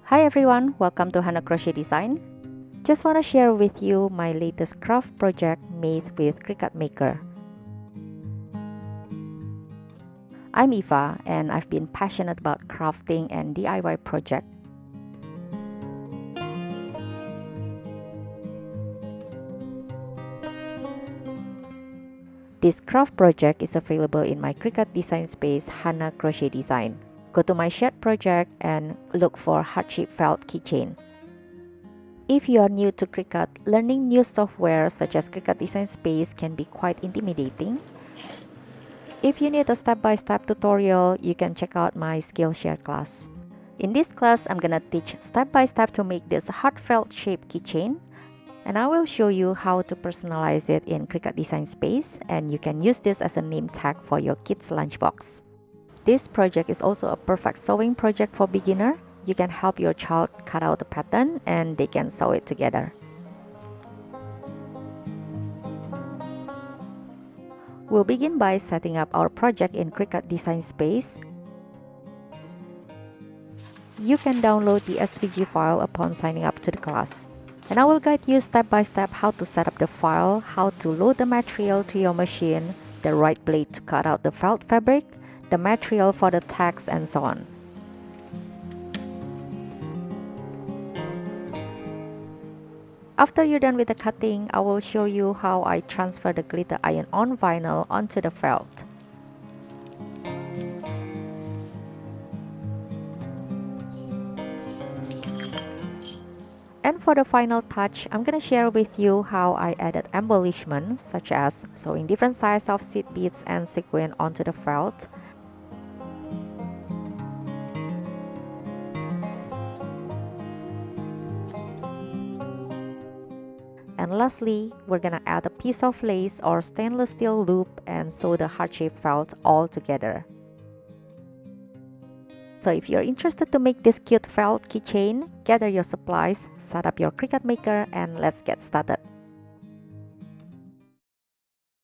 Hi everyone, welcome to Hana Crochet Design. Just want to share with you my latest craft project made with Cricut Maker. I'm Eva and I've been passionate about crafting and DIY project. This craft project is available in my Cricut design space Hana Crochet Design. Go to my shared project and look for heart-shaped felt keychain. If you are new to Cricut, learning new software such as Cricut Design Space can be quite intimidating. If you need a step-by-step tutorial, you can check out my Skillshare class. In this class, I'm gonna teach step-by-step to make this heartfelt shaped keychain, and I will show you how to personalize it in Cricut Design Space, and you can use this as a name tag for your kids' lunchbox. This project is also a perfect sewing project for beginner. You can help your child cut out the pattern and they can sew it together. We'll begin by setting up our project in Cricut Design Space. You can download the SVG file upon signing up to the class. And I will guide you step by step how to set up the file, how to load the material to your machine, the right blade to cut out the felt fabric, the material for the tags, and so on. After you're done with the cutting, I will show you how I transfer the glitter iron-on vinyl onto the felt. And for the final touch, I'm gonna share with you how I added embellishment, such as sewing different sizes of seed beads and sequin onto the felt. And lastly, we're gonna add a piece of lace or stainless steel loop and sew the heart-shaped felt all together. So if you're interested to make this cute felt keychain, gather your supplies, set up your Cricut Maker, and let's get started.